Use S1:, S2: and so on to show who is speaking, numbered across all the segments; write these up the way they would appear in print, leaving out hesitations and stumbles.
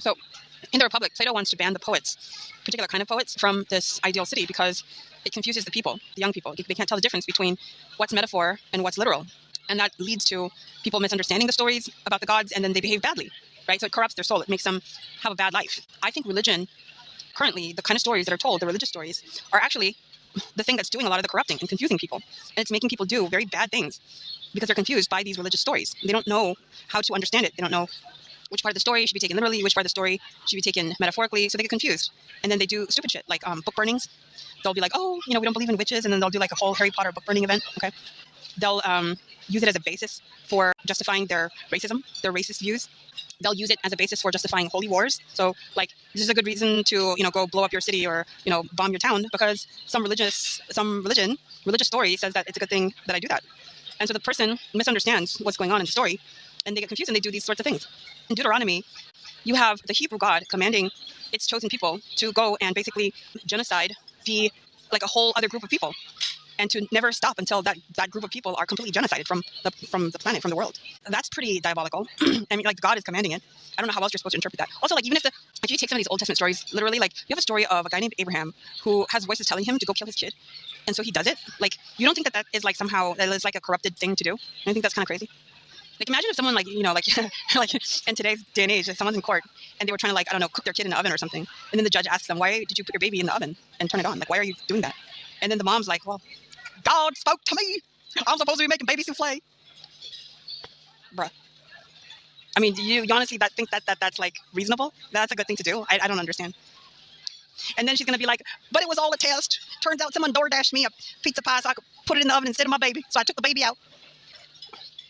S1: So in the Republic, Plato wants to ban the poets, particular kind of poets, from this ideal city because it confuses the people, the young people. They can't tell the difference between what's metaphor and what's literal. And that leads to people misunderstanding the stories about the gods, and then they behave badly, right? So it corrupts their soul. It makes them have a bad life. I think religion, currently, the kind of stories that are told, the religious stories, are actually the thing that's doing a lot of the corrupting and confusing people. And it's making people do very bad things because they're confused by these religious stories. They don't know how to understand it. They don't know which part of the story should be taken literally, which part of the story should be taken metaphorically, so they get confused. And then they do stupid shit, like book burnings. They'll be like, oh, we don't believe in witches, and then they'll do like a whole Harry Potter book burning event, okay? They'll use it as a basis for justifying their racism, their racist views. They'll use it as a basis for justifying holy wars. So, like, this is a good reason to, go blow up your city or, bomb your town because some religious story says that it's a good thing that I do that. And so the person misunderstands what's going on in the story, and they get confused and they do these sorts of things. In Deuteronomy, you have the Hebrew God commanding its chosen people to go and basically genocide a whole other group of people, and to never stop until that group of people are completely genocided from the planet, from the world. That's pretty diabolical. I mean, like, God is commanding it. I don't know how else you're supposed to interpret that. Also, like, even if you take some of these Old Testament stories, literally, like, you have a story of a guy named Abraham who has voices telling him to go kill his kid, and so he does it. Like, you don't think that is like somehow that is like a corrupted thing to do? I think that's kind of crazy. Like, imagine if someone, like, like in today's day and age, if someone's in court and they were trying to, like, I don't know, cook their kid in the oven or something, and then the judge asks them, why did you put your baby in the oven and turn it on? Like, why are you doing that? And then the mom's like, well, God spoke to me. I'm supposed to be making baby souffle. Bruh. I mean, do you honestly think that's like reasonable? That's a good thing to do? I don't understand. And then she's going to be like, but it was all a test. Turns out someone DoorDashed me a pizza pie so I could put it in the oven instead of my baby. So I took the baby out.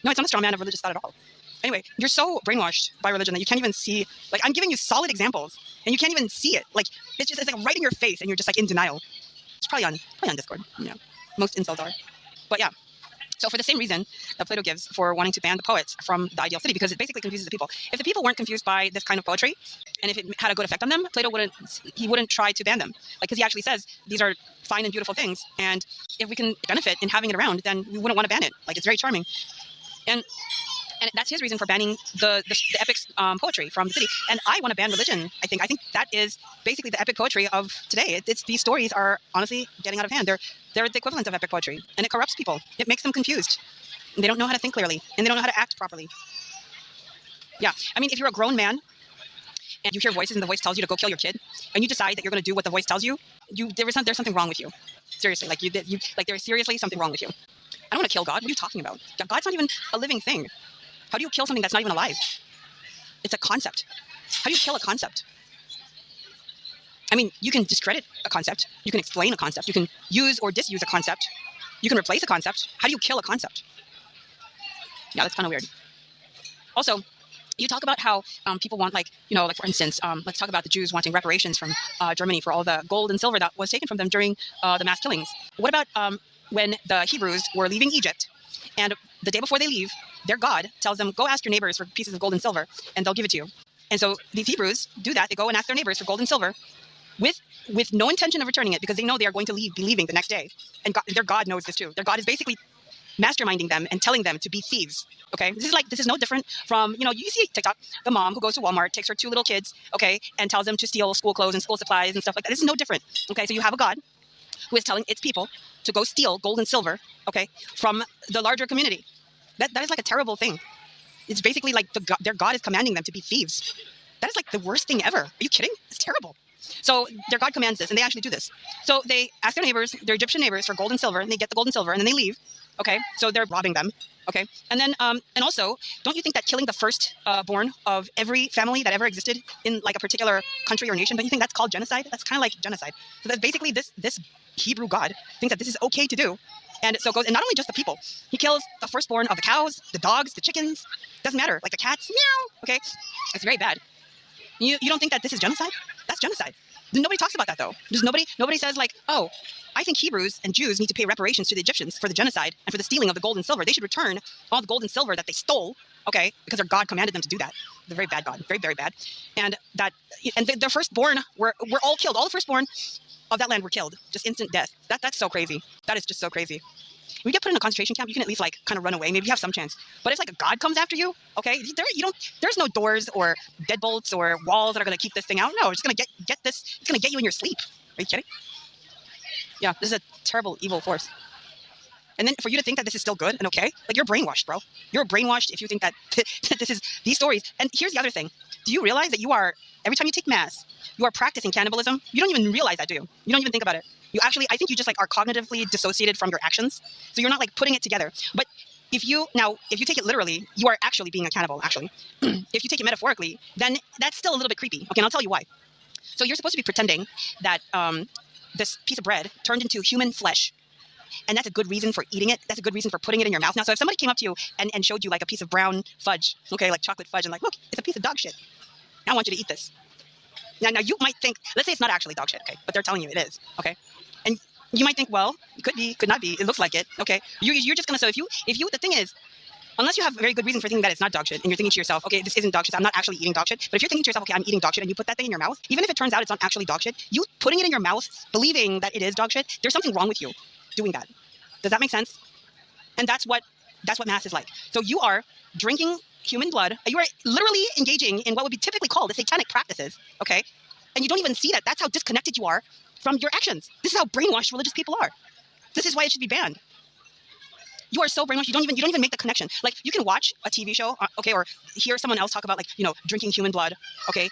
S1: No, it's not a strong man of religious thought at all. Anyway, you're so brainwashed by religion that you can't even see, like, I'm giving you solid examples and you can't even see it. Like, it's like right in your face and you're just like in denial. It's probably on Discord. Most incels are. But yeah. So for the same reason that Plato gives for wanting to ban the poets from the ideal city, because it basically confuses the people. If the people weren't confused by this kind of poetry, and if it had a good effect on them, Plato wouldn't try to ban them. Like, because he actually says these are fine and beautiful things, and if we can benefit in having it around, then we wouldn't want to ban it. Like, it's very charming. And that's his reason for banning the epic poetry from the city. And I want to ban religion. I think that is basically the epic poetry of today. These stories are honestly getting out of hand. They're the equivalent of epic poetry, and it corrupts people. It makes them confused. They don't know how to think clearly, and they don't know how to act properly. Yeah, I mean, if you're a grown man and you hear voices and the voice tells you to go kill your kid, and you decide that you're going to do what the voice tells you, there's something wrong with you. Seriously, there's seriously something wrong with you. I don't want to kill God. What are you talking about? God's not even a living thing. How do you kill something that's not even alive? It's a concept. How do you kill a concept? I mean, you can discredit a concept. You can explain a concept. You can use or disuse a concept. You can replace a concept. How do you kill a concept? Yeah, that's kind of weird. Also, you talk about how people want, like, for instance, let's talk about the Jews wanting reparations from Germany for all the gold and silver that was taken from them during the mass killings. What about when the Hebrews were leaving Egypt, and the day before they leave, their God tells them, go ask your neighbors for pieces of gold and silver, and they'll give it to you. And so these Hebrews do that. They go and ask their neighbors for gold and silver with no intention of returning it, because they know they are going to be leaving the next day. And their God knows this too. Their God is basically masterminding them and telling them to be thieves. Okay, this is no different from, you see TikTok, the mom who goes to Walmart, takes her 2 little kids, okay, and tells them to steal school clothes and school supplies and stuff like that. This is no different. Okay, so you have a God who is telling its people to go steal gold and silver, okay, from the larger community. That is like a terrible thing. It's basically like their God is commanding them to be thieves. That is like the worst thing ever. Are you kidding? It's terrible. So their God commands this, and they actually do this. So they ask their neighbors, their Egyptian neighbors, for gold and silver, and they get the gold and silver, and then they leave. Okay, so they're robbing them. Okay, and then and also, don't you think that killing the first born of every family that ever existed in like a particular country or nation, don't you think that's called genocide? That's kind of like genocide. So that's basically this Hebrew God thinks that this is okay to do. And so it goes, and not only just the people, he kills the firstborn of the cows, the dogs, the chickens, doesn't matter, like the cats, meow, okay? It's very bad. You don't think that this is genocide? That's genocide. Nobody talks about that, though. Nobody says, like, oh, I think Hebrews and Jews need to pay reparations to the Egyptians for the genocide and for the stealing of the gold and silver. They should return all the gold and silver that they stole, okay, because their God commanded them to do that. They're very bad God, very, very bad. And their firstborn were all killed. All the firstborn of that land were killed, just instant death. That's so crazy. That is just so crazy. when you get put in a concentration camp, you can at least like kind of run away. Maybe you have some chance. But if like a god comes after you, okay, there's no doors or deadbolts or walls that are gonna keep this thing out. No, it's gonna get this. It's gonna get you in your sleep. Are you kidding? Yeah, this is a terrible evil force. And then for you to think that this is still good and okay, like you're brainwashed, bro. You're brainwashed if you think that this is these stories. And here's the other thing. Do you realize that you are, every time you take mass, you are practicing cannibalism? You don't even realize that, do you? You don't even think about it. You actually, I think you just like are cognitively dissociated from your actions. So you're not like putting it together. But if you take it literally, you are actually being a cannibal, actually. If you take it metaphorically, then that's still a little bit creepy. Okay, and I'll tell you why. So you're supposed to be pretending that this piece of bread turned into human flesh. And that's a good reason for eating it. That's a good reason for putting it in your mouth. Now, so if somebody came up to you and showed you like a piece of brown fudge, okay, like chocolate fudge, and like, look, it's a piece of dog shit. Now I want you to eat this. Now you might think, let's say it's not actually dog shit, okay, but they're telling you it is, okay? And you might think, well, it could be, could not be. It looks like it, okay? You're just gonna, so if you, the thing is, unless you have a very good reason for thinking that it's not dog shit, and you're thinking to yourself, okay, this isn't dog shit, so I'm not actually eating dog shit. But if you're thinking to yourself, okay, I'm eating dog shit, and you put that thing in your mouth, even if it turns out it's not actually dog shit, you putting it in your mouth, believing that it is dog shit, there's something wrong with you doing that. Does that make sense? And that's what mass is like. So you are drinking human blood. You are literally engaging in what would be typically called the satanic practices, okay? And you don't even see that. That's how disconnected you are from your actions. This is how brainwashed religious people are. This is why it should be banned. You are so brainwashed. You don't even make the connection. Like you can watch a TV show, okay, or hear someone else talk about like, drinking human blood, okay?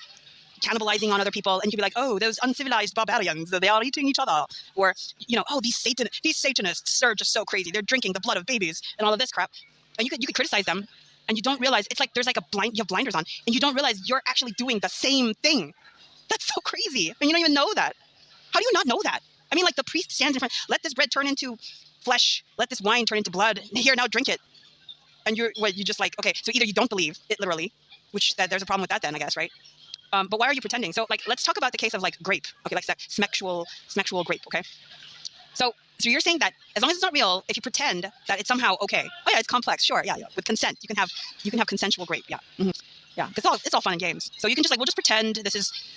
S1: Cannibalizing on other people, and you can be like, oh, those uncivilized barbarians, they are eating each other. Or, oh, these Satanists are just so crazy. They're drinking the blood of babies and all of this crap. And you could criticize them, and you don't realize, it's like there's like you have blinders on, and you don't realize you're actually doing the same thing. That's so crazy. And you don't even know that. How do you not know that? I mean, like the priest stands in front, let this bread turn into flesh, let this wine turn into blood. Here, now drink it. And you just like, okay, so either you don't believe it literally, which there's a problem with that then, I guess, right? But why are you pretending? So like, let's talk about the case of like grape, okay, like smexual grape, okay? So you're saying that as long as it's not real, if you pretend that it's somehow okay, oh yeah, it's complex, sure, yeah, with consent, you can have consensual grape, yeah, yeah, it's all fun and games. So you can just like, we'll just pretend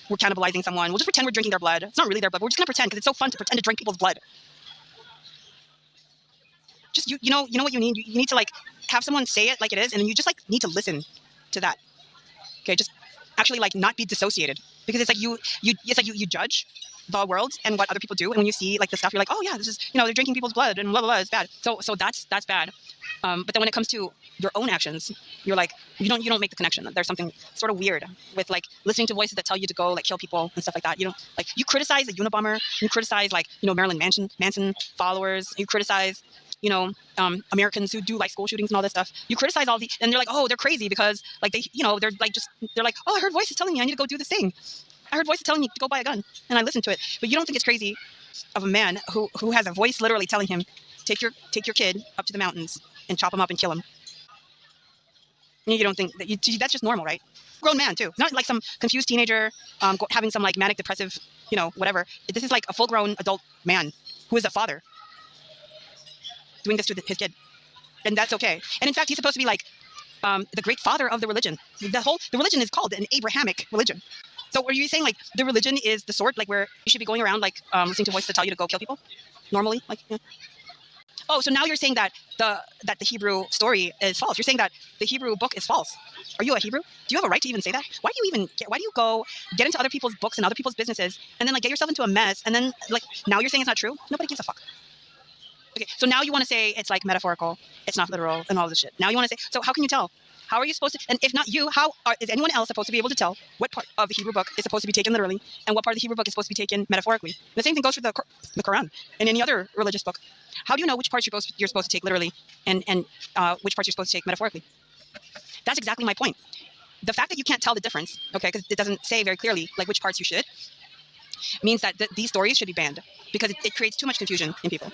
S1: we're cannibalizing someone, we'll just pretend we're drinking their blood. It's not really their blood, we're just gonna pretend because it's so fun to pretend to drink people's blood. Just you know what you need? You need to like have someone say it like it is, and then you just like need to listen to that. Okay, just actually like not be dissociated, because it's like you judge the world and what other people do, and when you see like the stuff, you're like, oh yeah, this is they're drinking people's blood and blah blah blah, it's bad. So that's bad. But then when it comes to your own actions, you're like you don't make the connection. There's something sort of weird with like listening to voices that tell you to go like kill people and stuff like that. Like you criticize the Unabomber, you criticize like Marilyn Manson followers, you criticize Americans who do like school shootings and all this stuff. You criticize all and they're like, oh, they're crazy because like they're like, oh, I heard voices telling me I need to go do this thing. I heard voices telling me to go buy a gun, and I listened to it. But you don't think it's crazy of a man who has a voice literally telling him, take your kid up to the mountains and chop him up and kill him. You don't think that that's just normal, right? Grown man too, not like some confused teenager having some like manic depressive, whatever. This is like a full-grown adult man who is a father doing this to his kid, and that's okay. And in fact, he's supposed to be like the great father of the religion. The religion is called an Abrahamic religion. So are you saying like the religion is the sort like where you should be going around like listening to voices that tell you to go kill people normally? Like, yeah. Oh, so now you're saying that the Hebrew story is false. You're saying that the Hebrew book is false. Are you a Hebrew? Do you have a right to even say that? Why do you go get into other people's books and other people's businesses and then like get yourself into a mess and then like now you're saying it's not true? Nobody gives a fuck. Okay, so now you want to say it's like metaphorical, it's not literal, and all this shit. Now you want to say, so how can you tell? How are you supposed to, and if not you, is anyone else supposed to be able to tell what part of the Hebrew book is supposed to be taken literally and what part of the Hebrew book is supposed to be taken metaphorically? And the same thing goes for the Quran and any other religious book. How do you know which parts you're supposed to take literally and which parts you're supposed to take metaphorically? That's exactly my point. The fact that you can't tell the difference, okay, because it doesn't say very clearly like which parts you should, means that these stories should be banned because it creates too much confusion in people.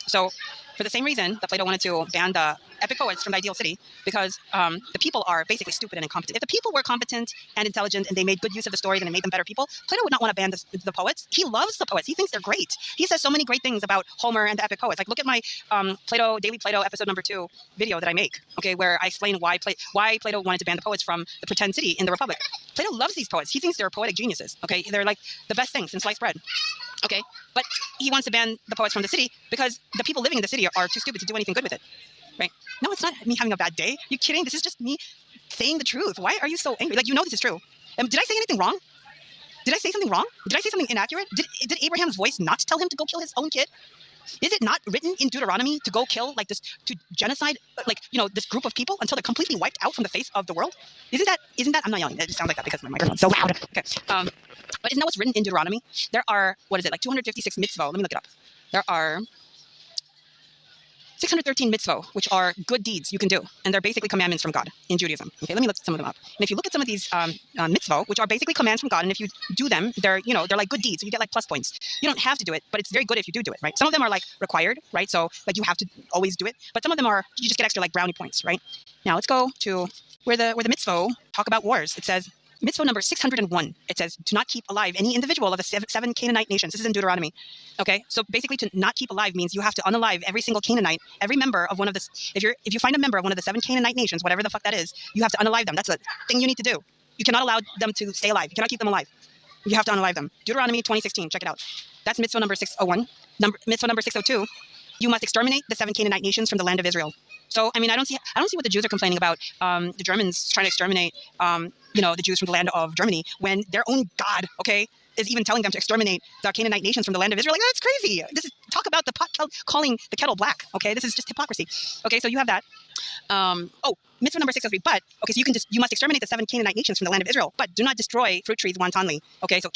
S1: So for the same reason that Plato wanted to ban the epic poets from the ideal city, because the people are basically stupid and incompetent. If the people were competent and intelligent and they made good use of the stories and it made them better people, Plato would not want to ban the poets. He loves the poets. He thinks they're great. He says so many great things about Homer and the epic poets. Like look at my Daily Plato episode number 2 video that I make, okay, where I explain why Plato wanted to ban the poets from the pretend city in the Republic. Plato loves these poets. He thinks they're poetic geniuses, okay? They're like the best thing since sliced bread. Okay, but he wants to ban the poets from the city because the people living in the city are too stupid to do anything good with it, right? No, it's not me having a bad day. You kidding? This is just me saying the truth. Why are you so angry? Like, you know this is true. Did I say anything wrong? Did I say something wrong? Did I say something inaccurate? Did Abraham's voice not tell him to go kill his own kid? Is it not written in Deuteronomy to go kill like this, to genocide like, you know, this group of people until they're completely wiped out from the face of the world? Isn't that? I'm not yelling. It just sounds like that because my microphone's so loud. Okay. But isn't that what's written in Deuteronomy? There are, what is it, like 256 mitzvot? Let me look it up. There are 613 mitzvot, which are good deeds you can do. And they're basically commandments from God in Judaism. Okay, let me look some of them up. And if you look at some of these mitzvot, which are basically commands from God, and if you do them, they're like good deeds. So you get like plus points. You don't have to do it, but it's very good if you do it, right? Some of them are like required, right? So like you have to always do it. But some of them are, you just get extra like brownie points, right? Now let's go to where the mitzvot talk about wars. It says, mitzvah number 601, it says, do not keep alive any individual of the seven Canaanite nations. This is in Deuteronomy. Okay, so basically to not keep alive means you have to unalive every single Canaanite, every member of one of the, if you find a member of one of the 7 Canaanite nations, whatever the fuck that is, you have to unalive them. That's a thing you need to do. You cannot allow them to stay alive. You cannot keep them alive. You have to unalive them. Deuteronomy 20:16, check it out. That's mitzvah number 601. Mitzvah number 602, you must exterminate the 7 Canaanite nations from the land of Israel. So, I mean, I don't see what the Jews are complaining about, the Germans trying to exterminate, the Jews from the land of Germany, when their own God, okay, is even telling them to exterminate the Canaanite nations from the land of Israel. Like, that's crazy. This is, talk about the pot calling the kettle black, okay? This is just hypocrisy. Okay, so you have that. Mitzvah number 603, but, okay, so you must exterminate the 7 Canaanite nations from the land of Israel, but do not destroy fruit trees wantonly. Okay, so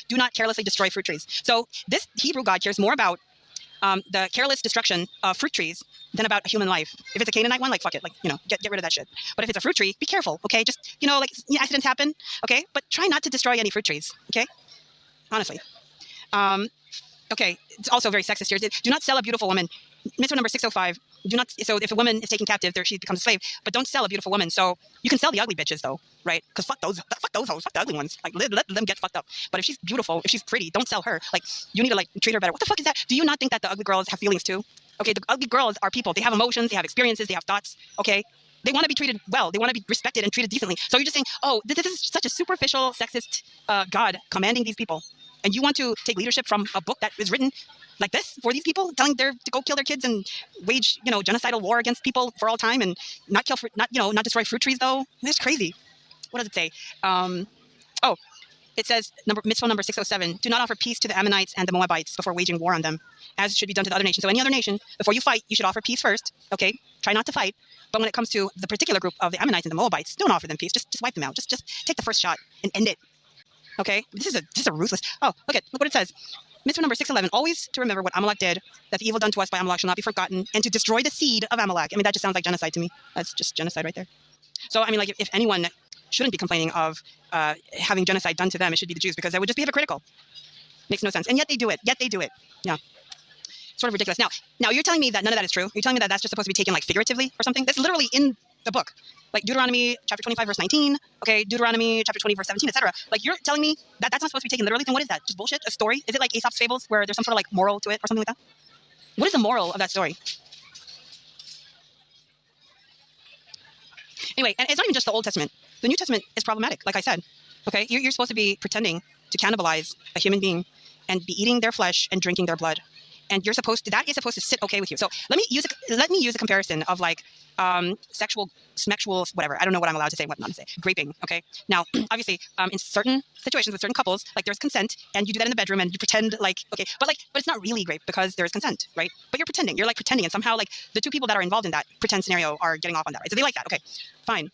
S1: do not carelessly destroy fruit trees. So this Hebrew God cares more about the careless destruction of fruit trees than about a human life. If it's a Canaanite one, like, fuck it, like, get rid of that shit. But if it's a fruit tree, be careful, okay? Just, accidents happen, okay? But try not to destroy any fruit trees, okay? Honestly. Okay, it's also very sexist here. Do not sell a beautiful woman. Mitzvah number 605. So if a woman is taken captive, she becomes a slave. But don't sell a beautiful woman. So you can sell the ugly bitches though, right? Because fuck those hoes, fuck the ugly ones. Like let them get fucked up. But if she's beautiful, if she's pretty, don't sell her. Like you need to like treat her better. What the fuck is that? Do you not think that the ugly girls have feelings too? Okay, the ugly girls are people. They have emotions, they have experiences, they have thoughts. Okay. They want to be treated well. They want to be respected and treated decently. So you're just saying, oh, this is such a superficial, sexist God commanding these people. And you want to take leadership from a book that is written like this for these people, telling them to go kill their kids and wage, genocidal war against people for all time and not destroy fruit trees though? That's crazy. What does it say? It says, mitzvah number 607, do not offer peace to the Ammonites and the Moabites before waging war on them, as should be done to the other nations. So any other nation, before you fight, you should offer peace first, okay? Try not to fight. But when it comes to the particular group of the Ammonites and the Moabites, don't offer them peace. Just wipe them out. Just take the first shot and end it. Okay? This is a ruthless. Oh, look what it says. Mitzvah number 611, always to remember what Amalek did, that the evil done to us by Amalek shall not be forgotten, and to destroy the seed of Amalek. I mean, that just sounds like genocide to me. That's just genocide right there. So, I mean, like, if anyone shouldn't be complaining of having genocide done to them, it should be the Jews, because they would just be hypocritical. Makes no sense. And yet they do it. Yeah. Sort of ridiculous. Now you're telling me that none of that is true? You're telling me that that's just supposed to be taken like figuratively or something? That's literally in the book. Like Deuteronomy chapter 25 verse 19, okay, Deuteronomy chapter 20 verse 17, etc. Like you're telling me that that's not supposed to be taken literally? Then what is that? Just bullshit? A story? Is it like Aesop's fables where there's some sort of like moral to it or something like that? What is the moral of that story? Anyway, and it's not even just the Old Testament. The New Testament is problematic, like I said. Okay, you're supposed to be pretending to cannibalize a human being and be eating their flesh and drinking their blood. And that is supposed to sit okay with you. So let me use a comparison of like sexual, whatever. I don't know what I'm allowed to say, what not to say. Graping, okay? Now, obviously, in certain situations with certain couples, like there's consent, and you do that in the bedroom, and you pretend like, okay, but it's not really rape because there's consent, right? But you're pretending, and somehow like the two people that are involved in that pretend scenario are getting off on that, right? So they like that, okay, fine.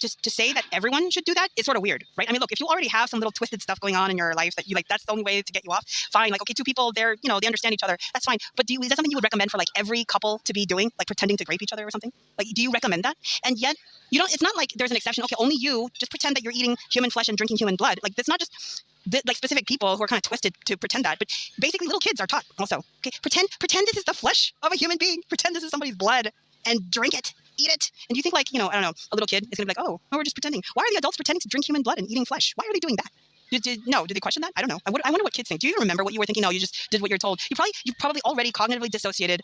S1: Just to say that everyone should do that is sort of weird, right? I mean, look, if you already have some little twisted stuff going on in your life that you like, that's the only way to get you off, fine. Like, okay, two people, they understand each other, that's fine. But is that something you would recommend for like every couple to be doing, like pretending to grape each other or something? Like, do you recommend that? And yet, it's not like there's an exception. Okay, only you just pretend that you're eating human flesh and drinking human blood. Like, that's not just like specific people who are kind of twisted to pretend that, but basically little kids are taught also. Okay, pretend this is the flesh of a human being. Pretend this is somebody's blood and drink it. Eat it. And do you think like, I don't know, a little kid is going to be like, oh, we're just pretending. Why are the adults pretending to drink human blood and eating flesh? Why are they doing that? Did they question that? I don't know. I wonder what kids think. Do you even remember what you were thinking? No, you just did what you're told. You probably already cognitively dissociated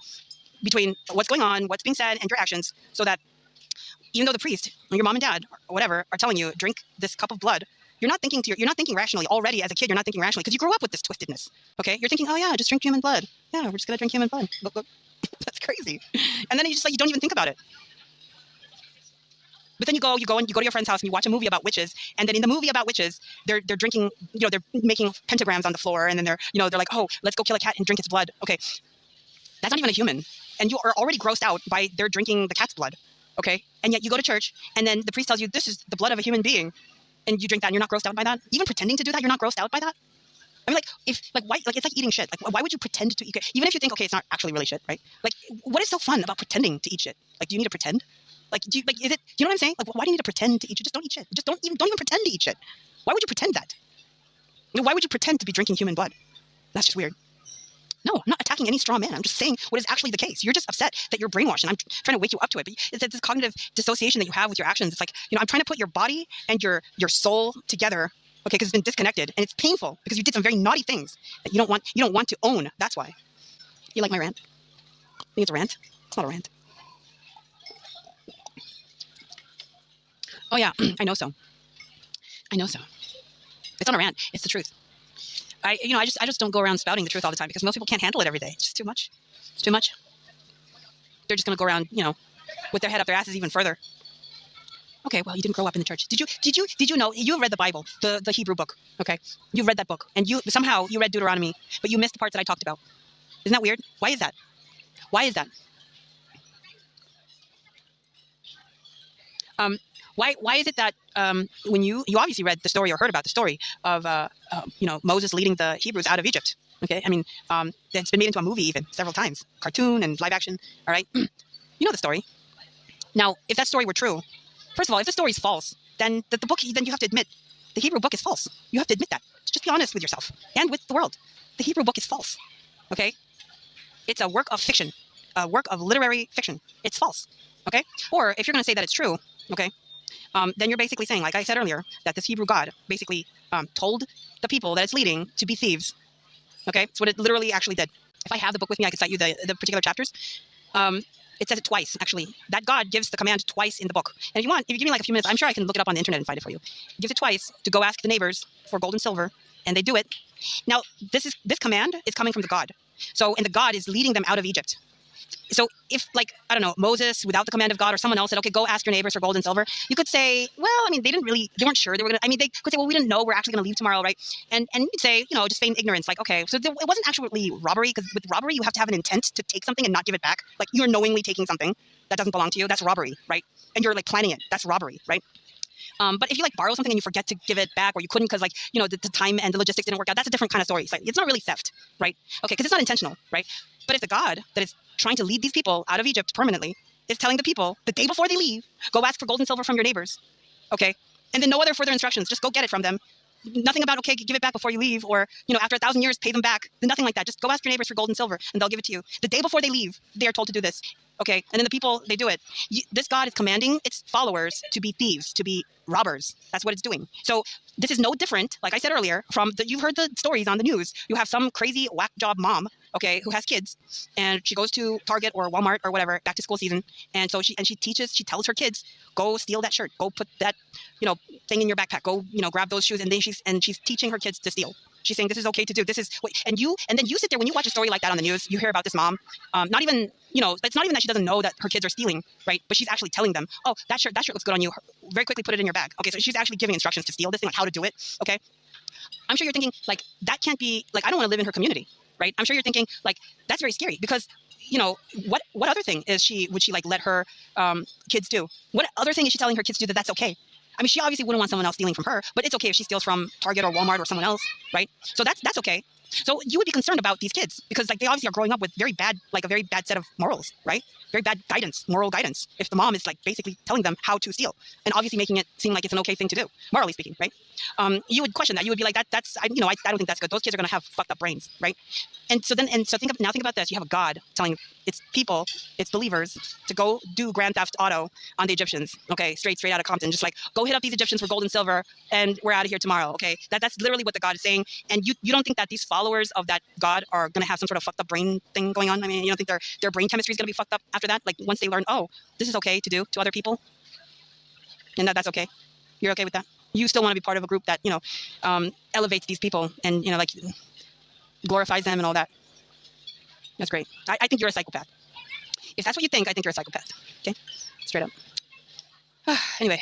S1: between what's going on, what's being said, and your actions, so that even though the priest or your mom and dad or whatever are telling you, drink this cup of blood, you're not thinking rationally already as a kid. You're not thinking rationally because you grew up with this twistedness. Okay, you're thinking, oh yeah, just drink human blood. Yeah, we're just gonna drink human blood. Look, look. That's crazy. And then you just like you don't even think about it. But then you go to your friend's house and you watch a movie about witches, and then in the movie about witches, they're drinking, they're making pentagrams on the floor, and then they're like, oh, let's go kill a cat and drink its blood. Okay, that's not even a human, and you are already grossed out by their drinking the cat's blood. Okay, and yet you go to church, and then the priest tells you this is the blood of a human being, and you drink that, and you're not grossed out by that. Even pretending to do that, you're not grossed out by that. I mean, why? Like, it's like eating shit. Like, why would you pretend to eat it? Even if you think, okay, it's not actually really shit, right? Like, what is so fun about pretending to eat shit? Like, do you need to pretend? Like, is it? Do you know what I'm saying? Like, why do you need to pretend to eat shit? Just don't eat shit. Just don't even pretend to eat shit. Why would you pretend that? Why would you pretend to be drinking human blood? That's just weird. No, I'm not attacking any straw man. I'm just saying what is actually the case. You're just upset that you're brainwashed, and I'm trying to wake you up to it. But it's this cognitive dissociation that you have with your actions. It's like, I'm trying to put your body and your soul together, okay, because it's been disconnected, and it's painful because you did some very naughty things that you don't want to own. That's why. You like my rant? I think it's a rant. It's not a rant. Oh yeah, I know so. It's not a rant. It's the truth. I just don't go around spouting the truth all the time because most people can't handle it every day. It's just too much. It's too much. They're just going to go around, with their head up their asses even further. Okay, well, you didn't grow up in the church. Did you know you read the Bible, the Hebrew book? Okay, you read that book, and you somehow read Deuteronomy, but you missed the parts that I talked about. Isn't that weird? Why is that? Why is that? Why is it that when you obviously read the story or heard about the story of Moses leading the Hebrews out of Egypt? Okay, I mean it's been made into a movie even several times, cartoon and live action. All right, you know the story. Now, if that story were true, first of all, if the story is false, then the book, then you have to admit the Hebrew book is false. You have to admit that. Just be honest with yourself and with the world. The Hebrew book is false. Okay, it's a work of fiction, a work of literary fiction. It's false. Okay, or if you're going to say that it's true, okay. Then you're basically saying, like I said earlier, that this Hebrew God basically told the people that it's leading to be thieves. Okay, that's what it literally actually did. If I have the book with me, I could cite you the particular chapters. It says it twice, actually. That God gives the command twice in the book. And if you give me like a few minutes, I'm sure I can look it up on the internet and find it for you. It gives it twice to go ask the neighbors for gold and silver, and they do it. Now, this command is coming from the God. And the God is leading them out of Egypt. So if, like, I don't know, Moses, without the command of God, or someone else said, okay, go ask your neighbors for gold and silver, you could say, well, I mean, they weren't sure they were going to, I mean, they could say, well, we didn't know we're actually going to leave tomorrow, right? And you'd say, just feign ignorance, like, okay, so it wasn't actually robbery, because with robbery, you have to have an intent to take something and not give it back. Like, you're knowingly taking something that doesn't belong to you. That's robbery, right? And you're, like, planning it. That's robbery, right? But if you, like, borrow something and you forget to give it back, or you couldn't because, like, the time and the logistics didn't work out, that's a different kind of story. It's not really theft, right? Okay, because it's not intentional, right? But if the God that is trying to lead these people out of Egypt permanently is telling the people the day before they leave, go ask for gold and silver from your neighbors, okay? And then no other further instructions, just go get it from them. Nothing about, okay, give it back before you leave, or, after 1,000 years, pay them back. Nothing like that. Just go ask your neighbors for gold and silver, and they'll give it to you. The day before they leave, they are told to do this, okay? And then the people, they do it. This God is commanding its followers to be thieves, to be robbers. That's what it's doing. So this is no different, like I said earlier, from you've heard the stories on the news. You have some crazy whack job mom, okay, who has kids, and she goes to Target or Walmart or whatever, back to school season, and so she tells her kids, go steal that shirt, go put that, thing in your backpack, go, grab those shoes, and then she's teaching her kids to steal. She's saying this is okay to do. This is what, and then you sit there when you watch a story like that on the news. You hear about this mom, not even, it's not even that she doesn't know that her kids are stealing, right? But she's actually telling them, oh, that shirt looks good on you. Very quickly put it in your bag. Okay, so she's actually giving instructions to steal this thing, like how to do it. Okay, I'm sure you're thinking, like, that can't be, like, I don't want to live in her community, right? I'm sure you're thinking, like, that's very scary because, what other thing would she like let her kids do? What other thing is she telling her kids to do that's okay? I mean, she obviously wouldn't want someone else stealing from her, but it's okay if she steals from Target or Walmart or someone else, right? So that's okay. So you would be concerned about these kids because, like, they obviously are growing up with a very bad set of morals, right? Very bad guidance, moral guidance. If the mom is, like, basically telling them how to steal and obviously making it seem like it's an okay thing to do, morally speaking, right? You would question that. You would be like, I don't think that's good. Those kids are going to have fucked up brains, right? So think about this. You have a God telling its people, its believers, to go do Grand Theft Auto on the Egyptians, okay, straight out of Compton, just like, go hit up these Egyptians for gold and silver, and we're out of here tomorrow, okay? That's literally what the God is saying, and you don't think that these followers of that God are going to have some sort of fucked up brain thing going on? I mean, you don't think their brain chemistry is going to be fucked up after that? Like, once they learn, oh, this is okay to do to other people, and that's okay? You're okay with that? you still want to be part of a group that, elevates these people and, like glorifies them and all that. That's great. I think you're a psychopath. If that's what you think, I think you're a psychopath. Okay? Straight up. Anyway.